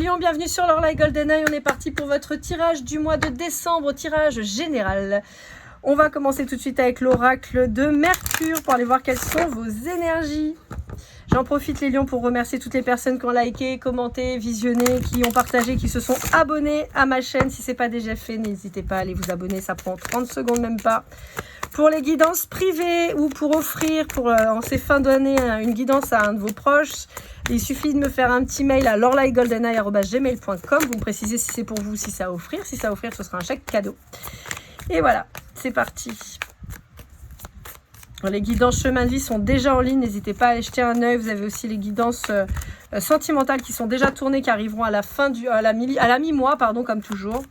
Lions, bienvenue sur l'Orlaï GoldenEye. On est parti pour votre tirage du mois de décembre, tirage général. On va commencer tout de suite avec l'oracle de Mercure pour aller voir quelles sont vos énergies. J'en profite les Lions pour remercier toutes les personnes qui ont liké, commenté, visionné, qui ont partagé, qui se sont abonnés à ma chaîne. Si ce n'est pas déjà fait, n'hésitez pas à aller vous abonner, ça prend 30 secondes même pas. Pour les guidances privées ou pour offrir en ces fins d'année une guidance à un de vos proches, il suffit de me faire un petit mail à lorlaïgoldeneye@gmail.com. Vous me précisez si c'est pour vous, si c'est à offrir. Si c'est à offrir, ce sera un chèque cadeau. Et voilà, c'est parti. Les guidances chemin de vie sont déjà en ligne. N'hésitez pas à aller jeter un œil. Vous avez aussi les guidances sentimentales qui sont déjà tournées, qui arriveront à la fin à la mi-mois, pardon, comme toujours.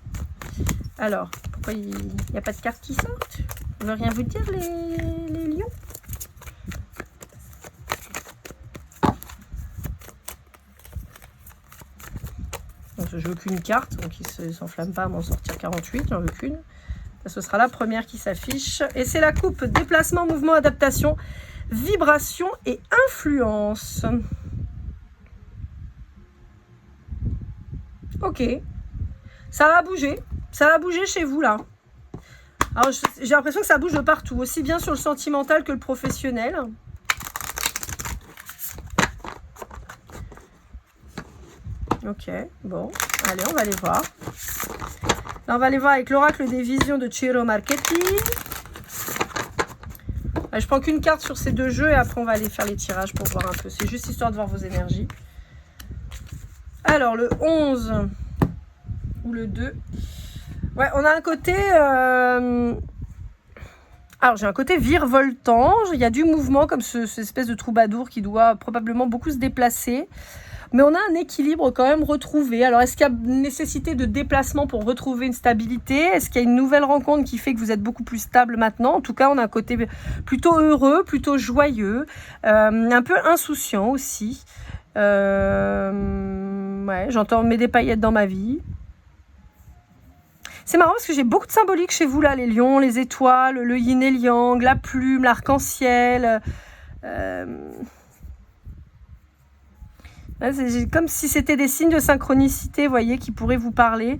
Alors, pourquoi il n'y a pas de cartes qui sortent? Je ne veux rien vous dire, les lions. Je veux qu'une carte, donc il ne s'enflamme pas à m'en sortir 48, j'en veux qu'une. Ce sera la première qui s'affiche. Et c'est la coupe déplacement, mouvement, adaptation, vibration et influence. Ok. Ça va bouger. Ça va bouger chez vous là. Alors j'ai l'impression que ça bouge de partout, aussi bien sur le sentimental que le professionnel. Ok, bon, allez, on va aller voir. Là, on va aller voir avec l'oracle des visions de Ciro Marchetti. Je prends qu'une carte sur ces deux jeux et après on va aller faire les tirages pour voir un peu. C'est juste histoire de voir vos énergies. Alors, le 11 ou le 2. Ouais, on a un côté... Alors, j'ai un côté virevoltant. Il y a du mouvement comme cette espèce de troubadour qui doit probablement beaucoup se déplacer. Mais on a un équilibre quand même retrouvé. Alors, est-ce qu'il y a nécessité de déplacement pour retrouver une stabilité? Est-ce qu'il y a une nouvelle rencontre qui fait que vous êtes beaucoup plus stable maintenant? En tout cas, on a un côté plutôt heureux, plutôt joyeux, un peu insouciant aussi. Ouais, j'entends mettre des paillettes dans ma vie. C'est marrant parce que j'ai beaucoup de symboliques chez vous là, les lions, les étoiles, le yin et le yang, la plume, l'arc-en-ciel. C'est comme si c'était des signes de synchronicité, vous voyez, qui pourraient vous parler.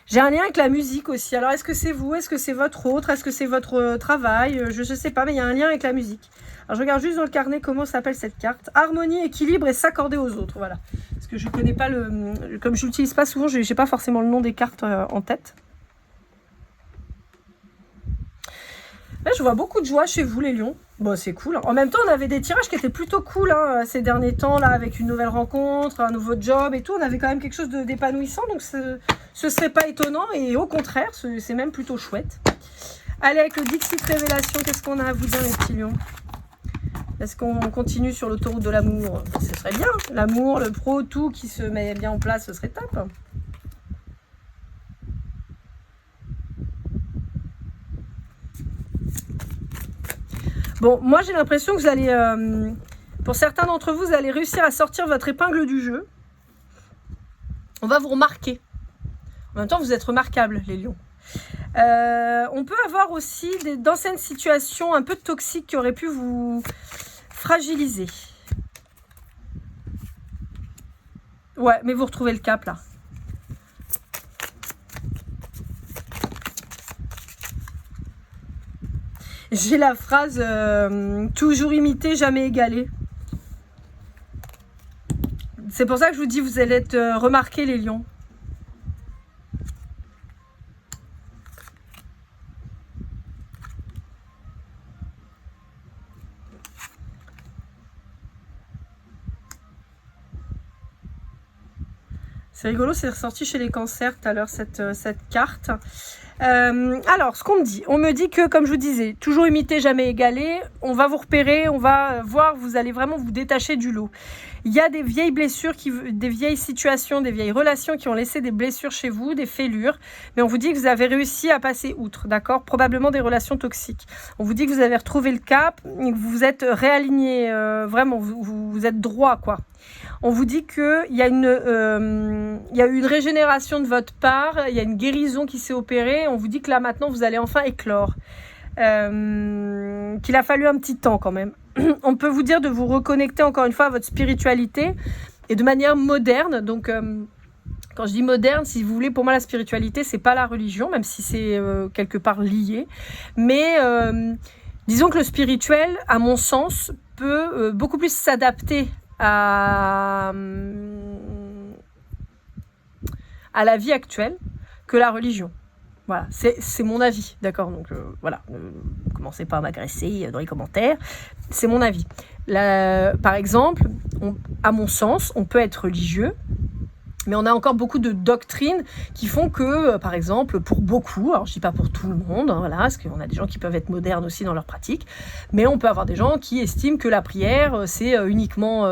J'ai un lien avec la musique aussi. Alors, est-ce que c'est vous? Est-ce que c'est votre autre? Est-ce que c'est votre travail? Je ne sais pas, mais il y a un lien avec la musique. Alors, je regarde juste dans le carnet comment s'appelle cette carte. Harmonie, équilibre et s'accorder aux autres. Voilà. Parce que je ne connais pas comme je l'utilise pas souvent, je n'ai pas forcément le nom des cartes en tête. Là, je vois beaucoup de joie chez vous, les lions. Bon, c'est cool. En même temps, on avait des tirages qui étaient plutôt cool hein, ces derniers temps, là, avec une nouvelle rencontre, un nouveau job et tout. On avait quand même quelque chose d'épanouissant, donc ce serait pas étonnant. Et au contraire, c'est même plutôt chouette. Allez, avec le Dixit Révélation, qu'est-ce qu'on a à vous dire, les petits lions? Est-ce qu'on continue sur l'autoroute de l'amour? Ce serait bien. L'amour, le pro, tout qui se met bien en place, ce serait top. Bon, moi j'ai l'impression que vous allez, pour certains d'entre vous, vous allez réussir à sortir votre épingle du jeu. On va vous remarquer. En même temps, vous êtes remarquables, les lions. On peut avoir aussi d'anciennes situations un peu toxiques qui auraient pu vous fragiliser. Ouais, mais vous retrouvez le cap là. J'ai la phrase toujours imité, jamais égalé. C'est pour ça que je vous dis, vous allez être remarqués, les lions. C'est rigolo, c'est ressorti chez les cancers tout à l'heure cette carte. Alors, ce qu'on me dit, on me dit que, comme je vous disais, toujours imiter, jamais égaler. On va vous repérer, on va voir, vous allez vraiment vous détacher du lot. Il y a des vieilles blessures, des vieilles situations, des vieilles relations qui ont laissé des blessures chez vous, des fêlures. Mais on vous dit que vous avez réussi à passer outre, d'accord? Probablement des relations toxiques. On vous dit que vous avez retrouvé le cap, que vous vous êtes réaligné, vraiment, vous êtes droit, quoi. On vous dit qu'il y a eu une régénération de votre part, il y a une guérison qui s'est opérée. On vous dit que là, maintenant, vous allez enfin éclore. Qu'il a fallu un petit temps quand même. on peut vous dire de vous reconnecter encore une fois à votre spiritualité et de manière moderne. Donc, quand je dis moderne, si vous voulez, pour moi, la spiritualité, c'est pas la religion, même si c'est quelque part lié. Mais disons que le spirituel, à mon sens, peut beaucoup plus s'adapter à la vie actuelle que la religion. Voilà, c'est mon avis, d'accord? Donc voilà, ne commencez pas à m'agresser dans les commentaires, c'est mon avis. Par exemple, à mon sens, on peut être religieux, mais on a encore beaucoup de doctrines qui font que, par exemple, pour beaucoup, alors je ne dis pas pour tout le monde, hein, voilà, parce qu'on a des gens qui peuvent être modernes aussi dans leur pratique, mais on peut avoir des gens qui estiment que la prière, c'est uniquement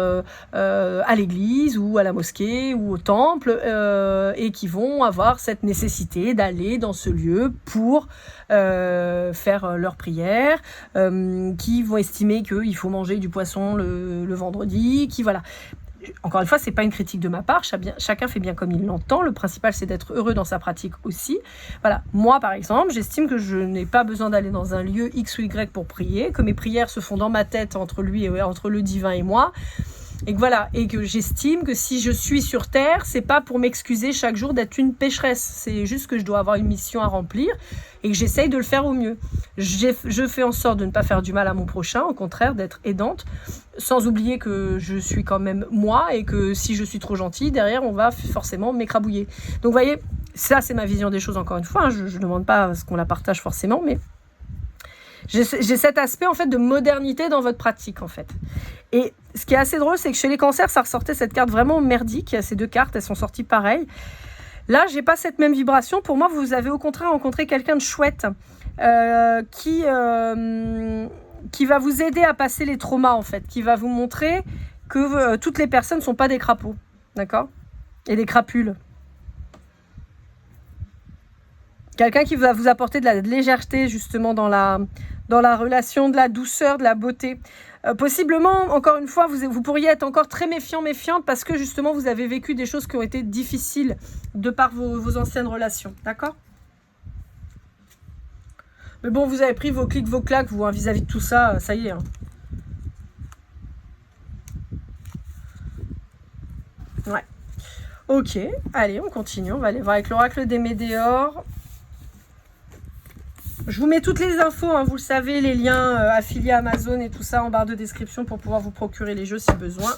à l'église ou à la mosquée ou au temple, et qui vont avoir cette nécessité d'aller dans ce lieu pour faire leur prière, qui vont estimer qu'il faut manger du poisson le vendredi, qui voilà. Encore une fois, c'est pas une critique de ma part, chacun fait bien comme il l'entend, le principal c'est d'être heureux dans sa pratique aussi. Voilà, moi par exemple, j'estime que je n'ai pas besoin d'aller dans un lieu X ou Y pour prier, que mes prières se font dans ma tête entre le divin et moi, et que voilà, et que j'estime que si je suis sur terre, c'est pas pour m'excuser chaque jour d'être une pécheresse, c'est juste que je dois avoir une mission à remplir et que j'essaye de le faire au mieux. Je fais en sorte de ne pas faire du mal à mon prochain, au contraire d'être aidante, sans oublier que je suis quand même moi et que si je suis trop gentille, derrière on va forcément m'écrabouiller. Donc vous voyez, ça c'est ma vision des choses encore une fois, hein, je ne demande pas à ce qu'on la partage forcément, mais j'ai cet aspect en fait de modernité dans votre pratique en fait. Et ce qui est assez drôle, c'est que chez les cancers, ça ressortait cette carte vraiment merdique. Ces deux cartes, elles sont sorties pareilles. Là, j'ai pas cette même vibration. Pour moi, vous avez au contraire rencontré quelqu'un de chouette qui va vous aider à passer les traumas en fait, qui va vous montrer que toutes les personnes ne sont pas des crapauds, d'accord? Et des crapules. Quelqu'un qui va vous apporter de la légèreté justement dans la relation, de la douceur, de la beauté. Possiblement, encore une fois, vous pourriez être encore très méfiante parce que justement vous avez vécu des choses qui ont été difficiles de par vos anciennes relations, d'accord? Mais bon, vous avez pris vos clics, vos claques, vous, hein, vis-à-vis de tout ça, ça y est. Hein. Ouais. Ok, allez, on continue. On va aller voir avec l'oracle des Médéors. Je vous mets toutes les infos, hein, vous le savez, les liens affiliés à Amazon et tout ça en barre de description pour pouvoir vous procurer les jeux si besoin.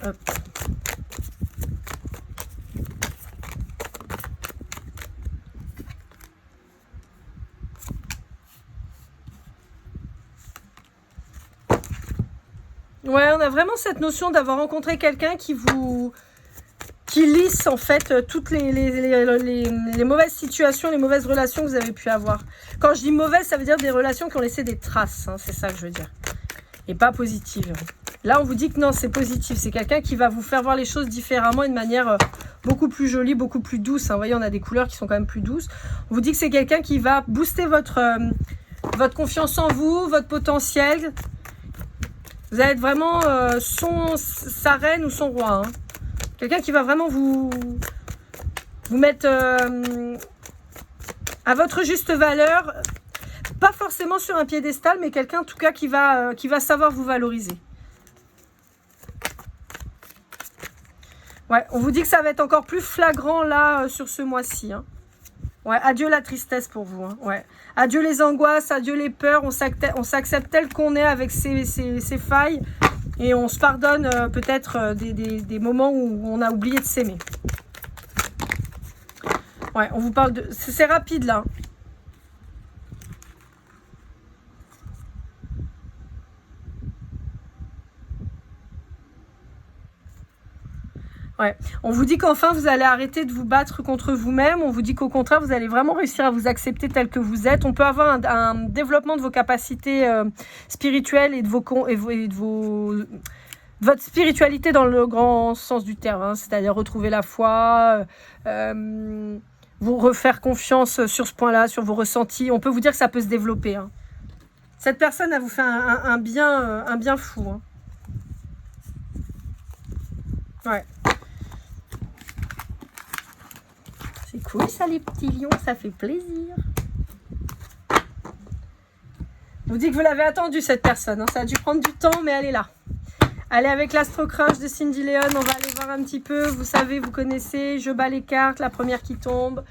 Hop. Ouais, on a vraiment cette notion d'avoir rencontré quelqu'un qui lisse en fait toutes les mauvaises situations, les mauvaises relations que vous avez pu avoir. Quand je dis mauvaises, ça veut dire des relations qui ont laissé des traces, hein, c'est ça que je veux dire. Et pas positives. Là, on vous dit que non, c'est positif. C'est quelqu'un qui va vous faire voir les choses différemment et de manière beaucoup plus jolie, beaucoup plus douce. Hein. Vous voyez, on a des couleurs qui sont quand même plus douces. On vous dit que c'est quelqu'un qui va booster votre confiance en vous, votre potentiel. Vous allez être vraiment sa reine ou son roi. Hein. Quelqu'un qui va vraiment vous mettre à votre juste valeur. Pas forcément sur un piédestal, mais quelqu'un en tout cas qui va savoir vous valoriser. Ouais, on vous dit que ça va être encore plus flagrant là sur ce mois-ci. Hein. Ouais, adieu la tristesse pour vous. Hein. Ouais. Adieu les angoisses, adieu les peurs. On s'accepte tel qu'on est avec ses failles. Et on se pardonne peut-être des moments où on a oublié de s'aimer. Ouais, on vous parle de... C'est rapide là. Ouais. On vous dit qu'enfin vous allez arrêter de vous battre contre vous-même. On vous dit qu'au contraire vous allez vraiment réussir à vous accepter tel que vous êtes. On peut avoir un développement de vos capacités spirituelles et de votre spiritualité dans le grand sens du terme, hein, c'est-à-dire retrouver la foi, vous refaire confiance sur ce point-là, sur vos ressentis. On peut vous dire que ça peut se développer. Hein. Cette personne a vous fait un bien fou. Hein. Ouais. C'est cool ça les petits lions, ça fait plaisir. Je vous dis que vous l'avez attendu cette personne, hein. Ça a dû prendre du temps mais elle est là. Allez avec l'Astro Crush de Cindy Léon, on va aller voir un petit peu, vous savez, vous connaissez, je bats les cartes, la première qui tombe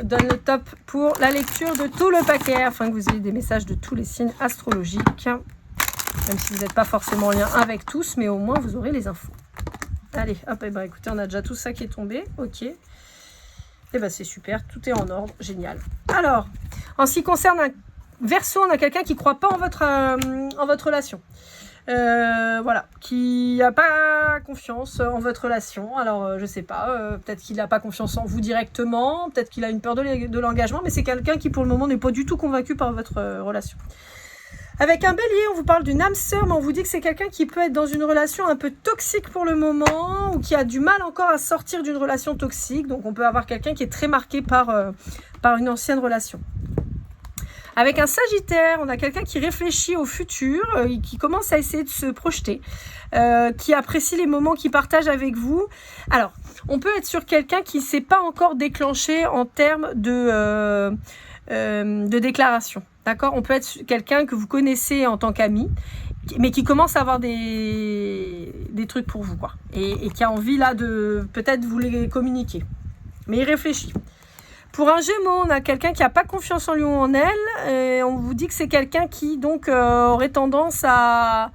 donne le top pour la lecture de tout le paquet afin que vous ayez des messages de tous les signes astrologiques, même si vous n'êtes pas forcément en lien avec tous, mais au moins vous aurez les infos. Allez, hop, et ben écoutez, on a déjà tout ça qui est tombé, ok. Et ben c'est super, tout est en ordre, génial. Alors, en ce qui concerne un Verseau, on a quelqu'un qui ne croit pas en votre relation. Voilà, qui n'a pas confiance en votre relation. Alors, je ne sais pas, peut-être qu'il n'a pas confiance en vous directement, peut-être qu'il a une peur de l'engagement, mais c'est quelqu'un qui, pour le moment, n'est pas du tout convaincu par votre relation. Avec un bélier, on vous parle d'une âme sœur, mais on vous dit que c'est quelqu'un qui peut être dans une relation un peu toxique pour le moment, ou qui a du mal encore à sortir d'une relation toxique. Donc, on peut avoir quelqu'un qui est très marqué par une ancienne relation. Avec un Sagittaire, on a quelqu'un qui réfléchit au futur, qui commence à essayer de se projeter, qui apprécie les moments qu'il partage avec vous. Alors, on peut être sur quelqu'un qui ne s'est pas encore déclenché en termes de déclaration. D'accord ? On peut être quelqu'un que vous connaissez en tant qu'ami, mais qui commence à avoir des trucs pour vous, quoi. Et qui a envie là de peut-être vous les communiquer. Mais il réfléchit. Pour un Gémeaux, on a quelqu'un qui n'a pas confiance en lui ou en elle. Et on vous dit que c'est quelqu'un qui donc aurait tendance à,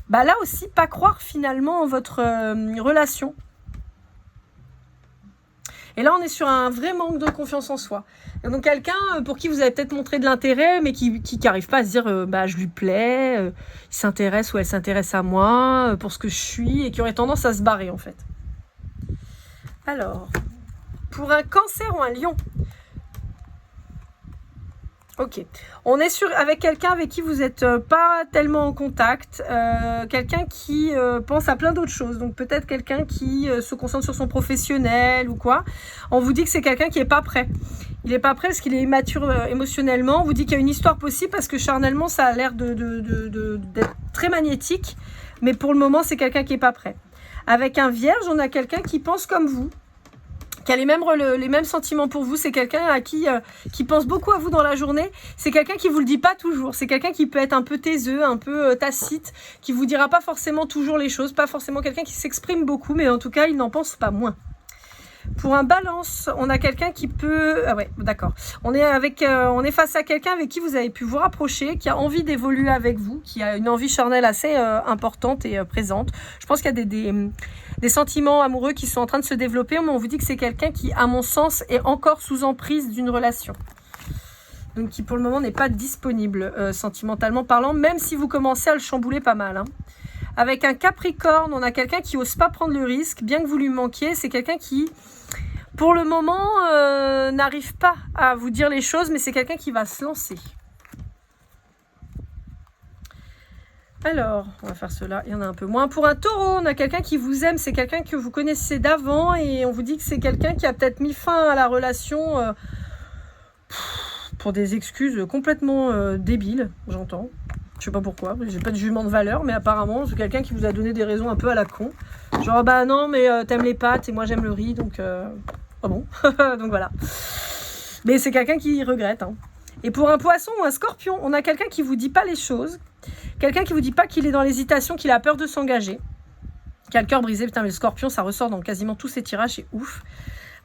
là aussi, pas croire finalement en votre relation. Et là, on est sur un vrai manque de confiance en soi. Et donc quelqu'un pour qui vous avez peut-être montré de l'intérêt, mais qui n'arrive pas à se dire je lui plais, il s'intéresse ou elle s'intéresse à moi pour ce que je suis, et qui aurait tendance à se barrer en fait. Alors, pour un Cancer ou un Lion. Ok. On est avec quelqu'un avec qui vous n'êtes pas tellement en contact. Quelqu'un qui pense à plein d'autres choses. Donc peut-être quelqu'un qui se concentre sur son professionnel ou quoi. On vous dit que c'est quelqu'un qui n'est pas prêt. Il n'est pas prêt parce qu'il est immature émotionnellement. On vous dit qu'il y a une histoire possible parce que charnellement, ça a l'air d'être très magnétique. Mais pour le moment, c'est quelqu'un qui n'est pas prêt. Avec un Vierge, on a quelqu'un qui pense comme vous, qui a les mêmes sentiments pour vous. C'est quelqu'un à qui pense beaucoup à vous dans la journée. C'est quelqu'un qui vous le dit pas toujours. C'est quelqu'un qui peut être un peu taiseux, un peu tacite, qui vous dira pas forcément toujours les choses, pas forcément quelqu'un qui s'exprime beaucoup, mais en tout cas, il n'en pense pas moins. Pour un Balance, on a quelqu'un qui peut... Ah ouais, d'accord. On est face à quelqu'un avec qui vous avez pu vous rapprocher, qui a envie d'évoluer avec vous, qui a une envie charnelle assez importante et présente. Je pense qu'il y a des sentiments amoureux qui sont en train de se développer, mais on vous dit que c'est quelqu'un qui, à mon sens, est encore sous emprise d'une relation. Donc qui, pour le moment, n'est pas disponible sentimentalement parlant, même si vous commencez à le chambouler pas mal, hein. Avec un Capricorne, on a quelqu'un qui n'ose pas prendre le risque, bien que vous lui manquiez. C'est quelqu'un qui, pour le moment, n'arrive pas à vous dire les choses, mais c'est quelqu'un qui va se lancer. Alors, on va faire cela, il y en a un peu moins. Pour un Taureau, on a quelqu'un qui vous aime, c'est quelqu'un que vous connaissez d'avant, et on vous dit que c'est quelqu'un qui a peut-être mis fin à la relation pour des excuses complètement débiles, j'entends. Je sais pas pourquoi, j'ai pas de jugement de valeur, mais apparemment c'est quelqu'un qui vous a donné des raisons un peu à la con. Genre non mais t'aimes les pâtes et moi j'aime le riz, donc ah bon. Donc voilà. Mais c'est quelqu'un qui regrette, hein. Et pour un Poisson ou un Scorpion, on a quelqu'un qui vous dit pas les choses, quelqu'un qui vous dit pas qu'il est dans l'hésitation, qu'il a peur de s'engager, qui a le cœur brisé. Putain mais le Scorpion ça ressort dans quasiment tous ses tirages, c'est ouf.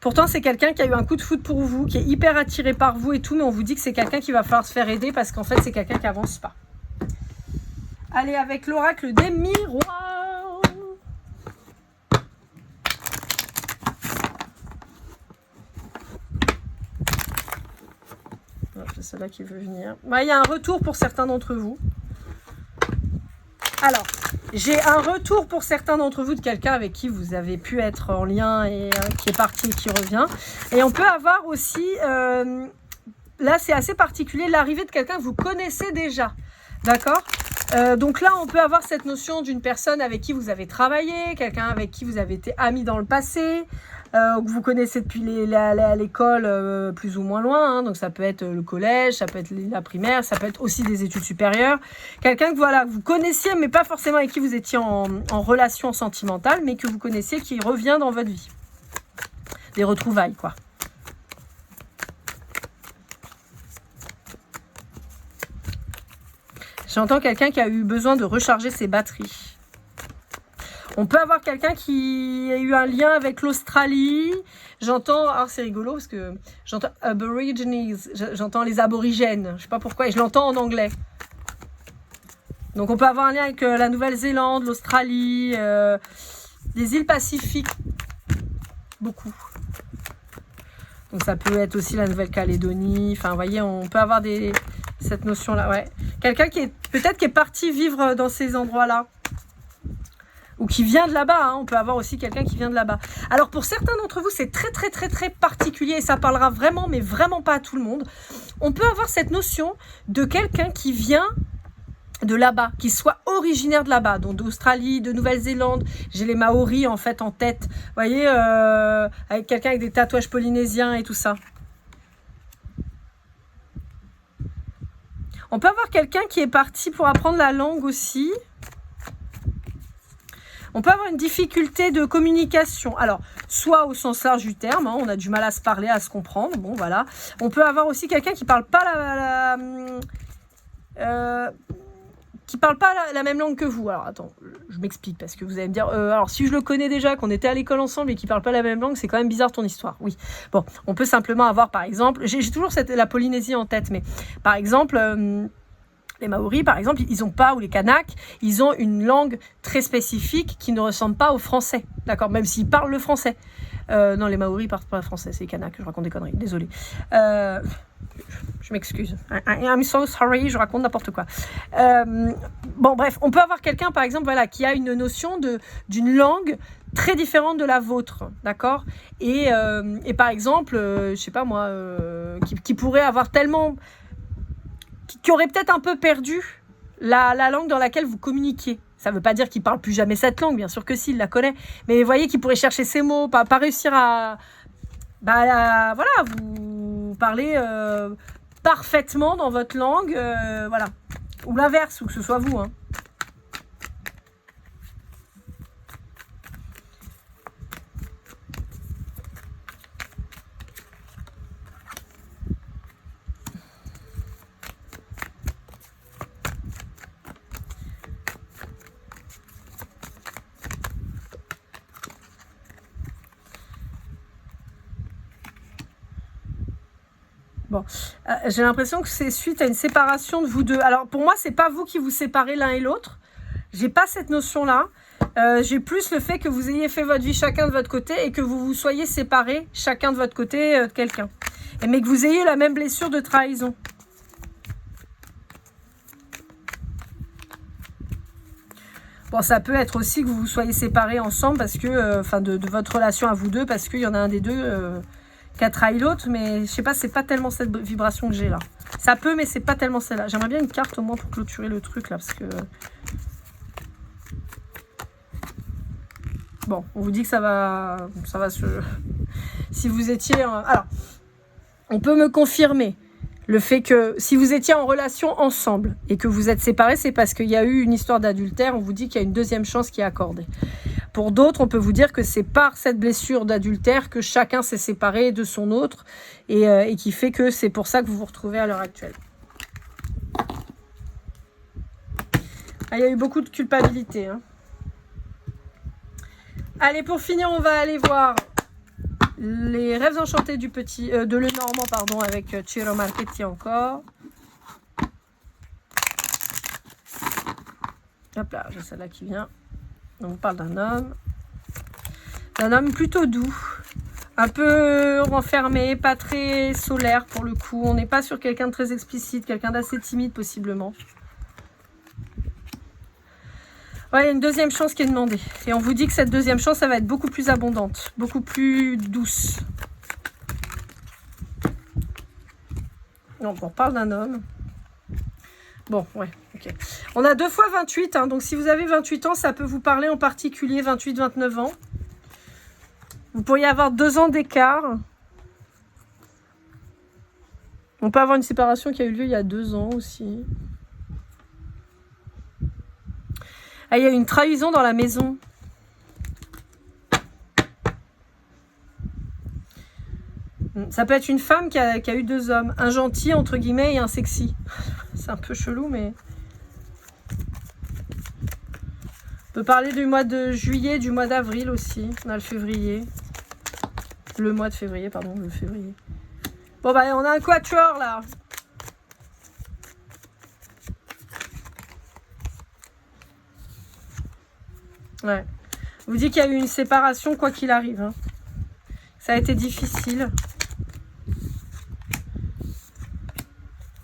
Pourtant, c'est quelqu'un qui a eu un coup de foudre pour vous, qui est hyper attiré par vous et tout, mais on vous dit que c'est quelqu'un qui va falloir se faire aider parce qu'en fait, c'est quelqu'un qui avance pas. Allez, avec l'oracle des miroirs. C'est celle-là qui veut venir. Il y a un retour pour certains d'entre vous. Alors, j'ai un retour pour certains d'entre vous de quelqu'un avec qui vous avez pu être en lien et qui est parti et qui revient. Et on peut avoir aussi, là c'est assez particulier, l'arrivée de quelqu'un que vous connaissez déjà. D'accord ? Donc là, on peut avoir cette notion d'une personne avec qui vous avez travaillé, quelqu'un avec qui vous avez été amis dans le passé, que vous connaissez depuis l'école plus ou moins loin, hein, donc ça peut être le collège, ça peut être la primaire, ça peut être aussi des études supérieures. Quelqu'un que voilà, vous connaissiez, mais pas forcément avec qui vous étiez en relation sentimentale, mais que vous connaissiez qui revient dans votre vie. Des retrouvailles, quoi. J'entends quelqu'un qui a eu besoin de recharger ses batteries. On peut avoir quelqu'un qui a eu un lien avec l'Australie. J'entends, alors c'est rigolo parce que j'entends Aborigines, j'entends les aborigènes. Je ne sais pas pourquoi, et je l'entends en anglais. Donc on peut avoir un lien avec la Nouvelle-Zélande, l'Australie, les îles Pacifiques. Beaucoup. Donc ça peut être aussi la Nouvelle-Calédonie. Enfin, vous voyez, on peut avoir cette notion-là. Ouais. Quelqu'un qui est peut-être qui est parti vivre dans ces endroits-là. Ou qui vient de là-bas, hein. On peut avoir aussi quelqu'un qui vient de là-bas. Alors pour certains d'entre vous, c'est très très très très particulier et ça parlera vraiment, mais vraiment pas à tout le monde. On peut avoir cette notion de quelqu'un qui vient de là-bas, qui soit originaire de là-bas, donc d'Australie, de Nouvelle-Zélande. J'ai les Maoris en fait en tête, vous voyez, avec quelqu'un avec des tatouages polynésiens et tout ça. On peut avoir quelqu'un qui est parti pour apprendre la langue aussi. On peut avoir une difficulté de communication. Alors, soit au sens large du terme, hein, on a du mal à se parler, à se comprendre. Bon, voilà. On peut avoir aussi quelqu'un qui parle pas la même langue que vous. Alors, attends, je m'explique parce que vous allez me dire, alors si je le connais déjà, qu'on était à l'école ensemble et qu'il parle pas la même langue, c'est quand même bizarre ton histoire. Oui. Bon, on peut simplement avoir, par exemple, j'ai toujours la Polynésie en tête, mais par exemple... les Maoris, par exemple, ils ont pas, ou les Kanaks, ils ont une langue très spécifique qui ne ressemble pas au français, d'accord, même s'ils parlent le français. Non, les Maoris parlent pas français, c'est les Kanaks, je raconte des conneries, désolé. Je m'excuse. I'm so sorry, je raconte n'importe quoi. Bon, bref, on peut avoir quelqu'un, par exemple, voilà, qui a une notion d'une langue très différente de la vôtre, d'accord, et par exemple, je sais pas moi, qui pourrait avoir tellement... qui aurait peut-être un peu perdu la langue dans laquelle vous communiquiez. Ça ne veut pas dire qu'il ne parle plus jamais cette langue, bien sûr que si, il la connaît. Mais vous voyez qu'il pourrait chercher ses mots, pas réussir à... voilà, vous parler parfaitement dans votre langue, voilà. Ou l'inverse, ou que ce soit vous, hein. Bon, j'ai l'impression que c'est suite à une séparation de vous deux. Alors pour moi, c'est pas vous qui vous séparez l'un et l'autre. J'ai pas cette notion-là. J'ai plus le fait que vous ayez fait votre vie chacun de votre côté et que vous vous soyez séparés chacun de votre côté de quelqu'un. Mais que vous ayez la même blessure de trahison. Bon, ça peut être aussi que vous vous soyez séparés ensemble parce que, enfin, de votre relation à vous deux, parce qu'il y en a un des deux qui a trahi l'autre, mais je sais pas, c'est pas tellement cette vibration que j'ai là. Ça peut, mais c'est pas tellement celle-là. J'aimerais bien une carte au moins pour clôturer le truc là, parce que... Bon, on vous dit que ça va se... Si vous étiez... Alors, on peut me confirmer le fait que si vous étiez en relation ensemble et que vous êtes séparés, c'est parce qu'il y a eu une histoire d'adultère. On vous dit qu'il y a une deuxième chance qui est accordée. Pour d'autres, on peut vous dire que c'est par cette blessure d'adultère que chacun s'est séparé de son autre et qui fait que c'est pour ça que vous vous retrouvez à l'heure actuelle. Ah, il y a eu beaucoup de culpabilité, hein. Allez, pour finir, on va aller voir les rêves enchantés du petit de Lenormand, pardon, avec Ciro Marchetti encore. Hop là, j'ai celle-là qui vient. On parle d'un homme plutôt doux, un peu renfermé, pas très solaire pour le coup. On n'est pas sur quelqu'un de très explicite, quelqu'un d'assez timide possiblement. Ouais, il y a une deuxième chance qui est demandée. Et on vous dit que cette deuxième chance, ça va être beaucoup plus abondante, beaucoup plus douce. Donc on parle d'un homme. Bon, ouais, ok. On a 2 fois 28, hein, donc si vous avez 28 ans, ça peut vous parler en particulier 28-29 ans. Vous pourriez avoir 2 ans d'écart. On peut avoir une séparation qui a eu lieu il y a 2 ans aussi. Ah, il y a une trahison dans la maison. Ça peut être une femme qui a eu 2 hommes. Un gentil, entre guillemets, et un sexy. C'est un peu chelou, mais... On peut parler du mois de juillet, du mois d'avril aussi. On a le février. Le mois de février, pardon, le février. Bon, bah, on a un quatuor, là. Ouais. On vous dit qu'il y a eu une séparation, quoi qu'il arrive. Hein. Ça a été difficile.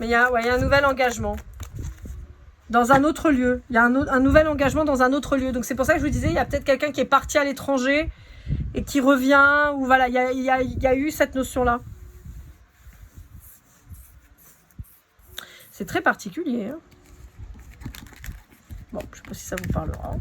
Mais il y a un nouvel engagement. Dans un autre lieu. Il y a un nouvel engagement dans un autre lieu. Donc c'est pour ça que je vous disais, il y a peut-être quelqu'un qui est parti à l'étranger et qui revient. Ou voilà, il y a eu cette notion-là. C'est très particulier. Hein. Bon, je ne sais pas si ça vous parlera.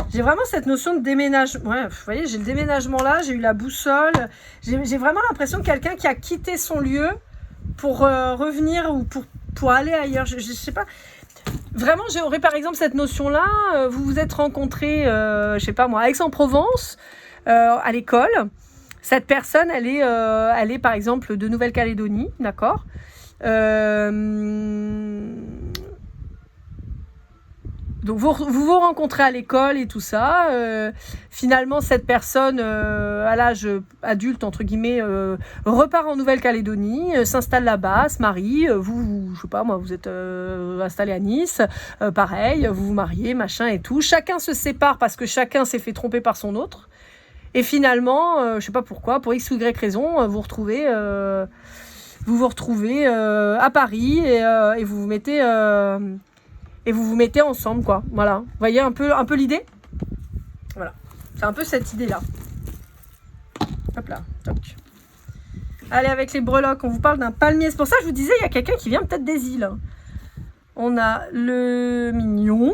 J'ai vraiment cette notion de déménagement. Ouais, vous voyez, j'ai le déménagement là, j'ai eu la boussole. J'ai vraiment l'impression de quelqu'un qui a quitté son lieu pour revenir ou pour aller ailleurs. Je sais pas. Vraiment, j'aurais par exemple cette notion-là. Vous vous êtes rencontrés, je sais pas moi, à Aix-en-Provence, à l'école. Cette personne, elle est par exemple de Nouvelle-Calédonie, d'accord. Donc vous rencontrez à l'école et tout ça. Finalement, cette personne, à l'âge adulte, entre guillemets, repart en Nouvelle-Calédonie, s'installe là-bas, se marie. Je sais pas moi, vous êtes installé à Nice. Pareil, vous vous mariez, machin et tout. Chacun se sépare parce que chacun s'est fait tromper par son autre. Et finalement, je sais pas pourquoi, pour X ou Y raison, vous vous retrouvez à Paris et vous vous mettez... Et vous vous mettez ensemble, quoi. Voilà. Vous voyez un peu l'idée ? Voilà. C'est un peu cette idée-là. Hop là. Toc. Allez, avec les breloques, on vous parle d'un palmier. C'est pour ça que je vous disais, il y a quelqu'un qui vient peut-être des îles. On a le mignon.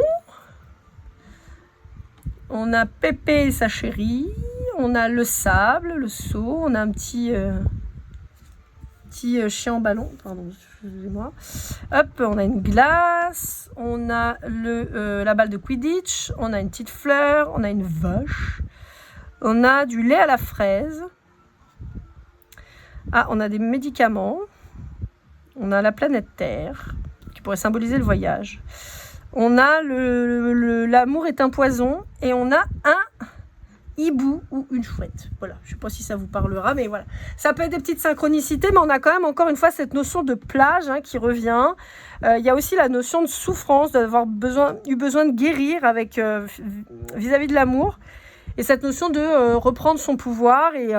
On a Pépé et sa chérie. On a le sable, le seau. On a un petit chien en ballon, pardon, excusez-moi. Hop, on a une glace, on a la balle de Quidditch, on a une petite fleur, on a une vache, on a du lait à la fraise. Ah, on a des médicaments, on a la planète Terre, qui pourrait symboliser le voyage. On a l'amour est un poison, et on a un hibou ou une chouette. Voilà, je ne sais pas si ça vous parlera, mais voilà. Ça peut être des petites synchronicités, mais on a quand même encore une fois cette notion de plage qui revient. Il y a aussi la notion de souffrance, d'avoir eu besoin de guérir avec vis-à-vis de l'amour. Et cette notion de reprendre son pouvoir et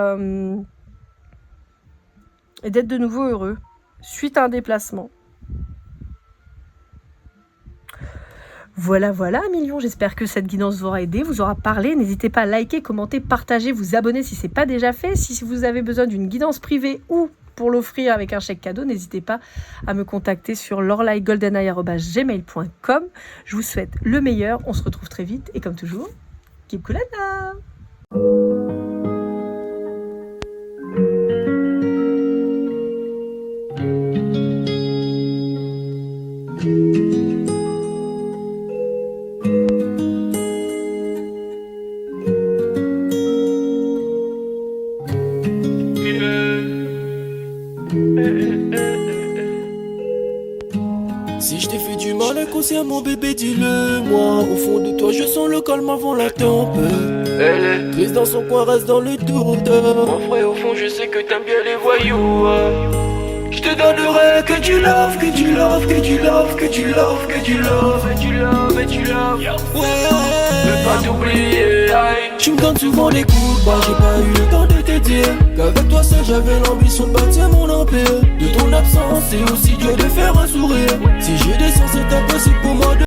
d'être de nouveau heureux, suite à un déplacement. Voilà, millions. J'espère que cette guidance vous aura aidé, vous aura parlé. N'hésitez pas à liker, commenter, partager, vous abonner si ce n'est pas déjà fait. Si vous avez besoin d'une guidance privée ou pour l'offrir avec un chèque cadeau, n'hésitez pas à me contacter sur lorlaigoldeneye@gmail.com. Je vous souhaite le meilleur. On se retrouve très vite. Et comme toujours, keep cool and Si je t'ai fait du mal inconsciemment bébé dis-le moi. Au fond de toi je sens le calme avant la tempête. Elle est triste dans son coin, reste dans le doute. Mon frère au fond je sais que t'aimes bien les voyous. Je te donnerai que du love, que du love, que du love, que du love, que du love, et du love, et du love. Ouais, veux pas t'oublier. Tu me donnes souvent des coups de barre, j'ai pas eu le temps de te dire qu'avec toi seul j'avais l'ambition de bâtir mon empire. De ton absence c'est aussi dur de faire un sourire. Si j'ai décidé